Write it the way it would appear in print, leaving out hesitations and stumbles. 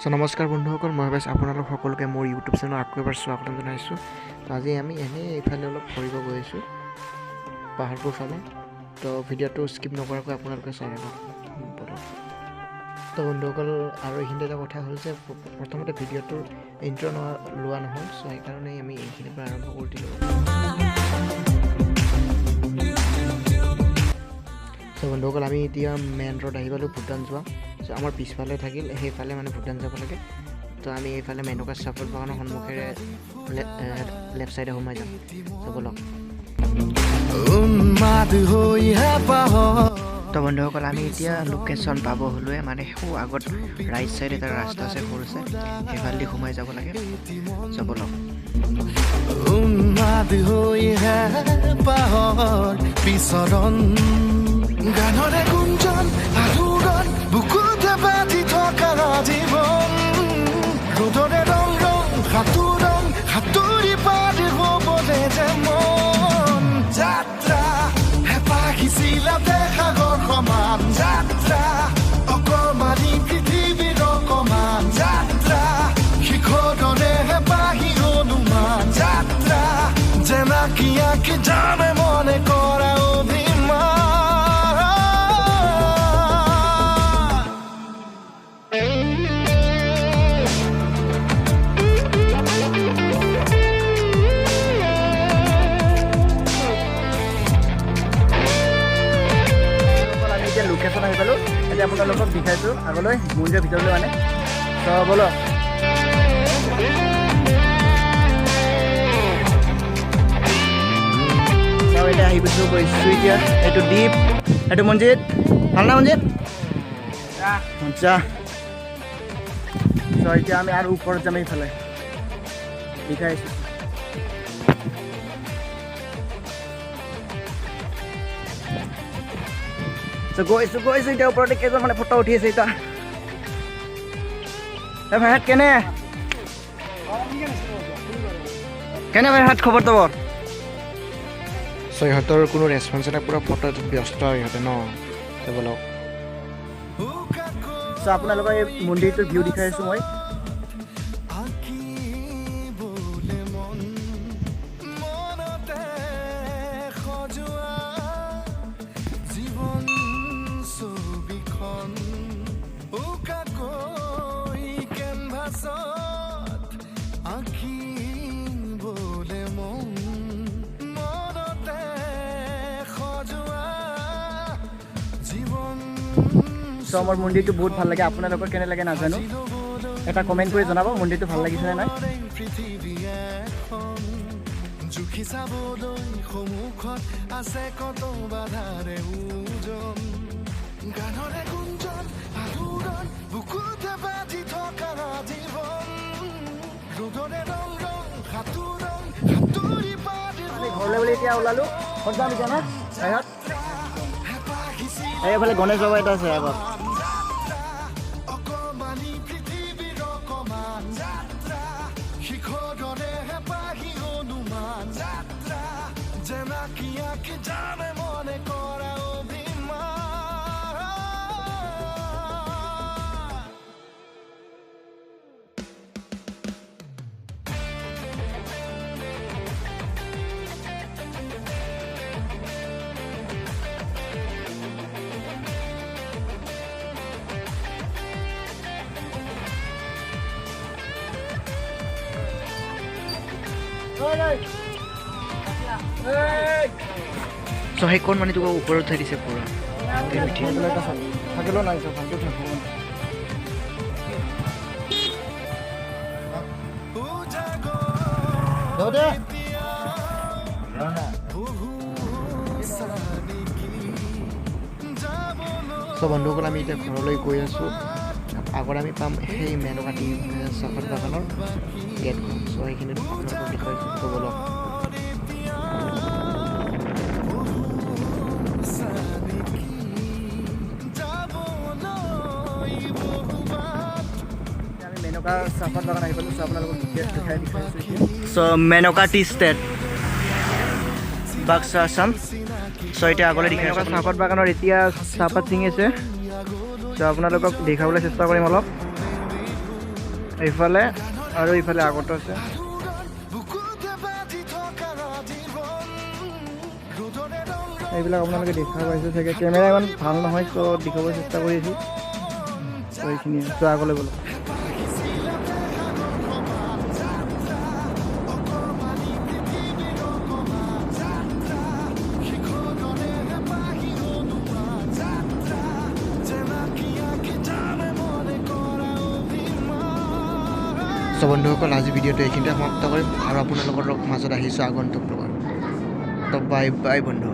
So নমস্কাৰ বন্ধুসকল, মই ভাবিছোঁ আপোনালোক সকলোকে মোৰ ইউটিউব চেনেল আকৌ এবাৰ স্বাগতম জনাইছোঁ। তো আজি আমি এনেই এইফালে অলপ ফুৰিব গৈ আছোঁ পাহাৰটোৰ ফালে। তো ভিডিঅ'টো স্কিপ নকৰাকৈ আপোনালোকে চাই থাকক। তো বন্ধুসকল, আৰু এইখিনিতে এটা কথা হ'ল যে প্ৰথমতে ভিডিঅ'টোৰ ইণ্ট্ৰ লোৱা নহ'ল, চ' সেইকাৰণে আমি এইখিনিৰ পৰা আৰম্ভ কৰি দিলোঁ। চ' বন্ধুসকল, আমি এতিয়া মেইন ৰোড আহি পালোঁ ভূটান যোৱা। চ' আমাৰ পিছফালে থাকিল, সেইফালে মানে ভূটান যাব লাগে। তো আমি এইফালে মেনকা চাহপাত বাগানৰ সন্মুখেৰে লেফ্ট ছাইডে সোমাই যাম। চ' বলক। তো বন্ধুসকল, আমি এতিয়া লোকেশ্যন পাব হ'লোৱে, মানে সৌ আগত ৰাইট ছাইড এটা ৰাস্তা আছে সৰুছে, সেইফালেদি সোমাই যাব লাগে। চ' বলক। গানৰে গুঞ্জন আলোড়ন বুকুতে বাজি থকা জীৱন ৰ'দৰে ৰং ৰং সাঁতোৰং সাঁতুৰি পাৰ হ'বলে যে মন যাত্ৰা হেঁপাহিছিলা সাগৰ সমান যাত্ৰা অকমানি পৃথিৱীৰ অকমান যাত্ৰা শিখৰৰে হেঁপাহি অনুমান যাত্ৰা জেনাকি আঁকি জানে মনে কৰা অভিমান। লোকেশ্যন আহি পালোঁ, এতিয়া আপোনালোকক দেখাইছোঁ আগলৈ মন্দিৰৰ ভিতৰলৈ মানে। তো বলক। এতিয়া আহি গৈছোঁ এতিয়া এইটো দ্বীপ, এইটো মছজিদ, ভাল না মছজিদ? আচ্ছা। চ' এতিয়া আমি আৰু ওপৰত যাম, এইফালে দেখাইছোঁ। গৈছোঁ এতিয়া ওপৰতে কেইজন মানে ফটো উঠি আছে। এতিয়া ভাইহাত কেনে ভাইহাত খবৰ খবৰ? চ' ইহঁতৰ কোনো ৰেচপঞ্চ নাই, পূৰা ফটোত ব্যস্ত ইহঁতে ন। বলক। চ' আপোনালোকৰ এই মন্দিৰটোৰ ভিউ দেখাই আছোঁ মই। চ' মোৰ মন্দিৰটো বহুত ভাল লাগে, আপোনালোকৰ কেনে লাগে নাজানো, এটা কমেণ্ট কৰি জনাব মন্দিৰটো ভাল লাগিছেনে নাই। ঘৰলৈ বুলি এতিয়া ওলালোঁ, ক'ত যাম এতিয়া না বাহিৰত? এইফালে গণেশ বাবা এটা আছে আগত। চ' সেইকণ মানে তোক ওপৰত উঠাই দিছে পূৰা। থাকিলেও নাই ভালকৈ থাকিব। চ' বন্ধুসকল, আমি এতিয়া ঘৰলৈ গৈ আছোঁ। আগত আমি পাম সেই মেনকা চাহপাত বাগানৰ গেটখন। চ' সেইখিনি আপোনালোকক দেখুৱাইছোঁ। চ' বলক। আমি মেনকা চাহপাত বাগান আহি পালোঁ। চ' আপোনালোকক দেখাই দিছোঁ। চ' মেনকা টি ষ্টেট, বাক্সা আছাম। চ' এতিয়া আগলৈ দেখাই চাহপাত বাগানৰ এতিয়া চাহপাত ছিঙি আছে। চ' আপোনালোকক দেখাবলৈ চেষ্টা কৰিম অলপ। এইফালে আৰু এইফালে আগতো আছে। এইবিলাক আপোনালোকে দেখা পাইছে চাগে, কেমেৰা ইমান ভাল নহয় চ' দেখাব চেষ্টা কৰি আছোঁ। চ' এইখিনিয়ে চ' আগলৈ গ'লো। চ' বন্ধুসকল আজি ভিডিঅ'টো এইখিনিতে সমাপ্ত কৰিম আৰু আপোনালোকৰ মাজত আহিছোঁ আগন্তুক লগত। তো বাই বাই বন্ধু।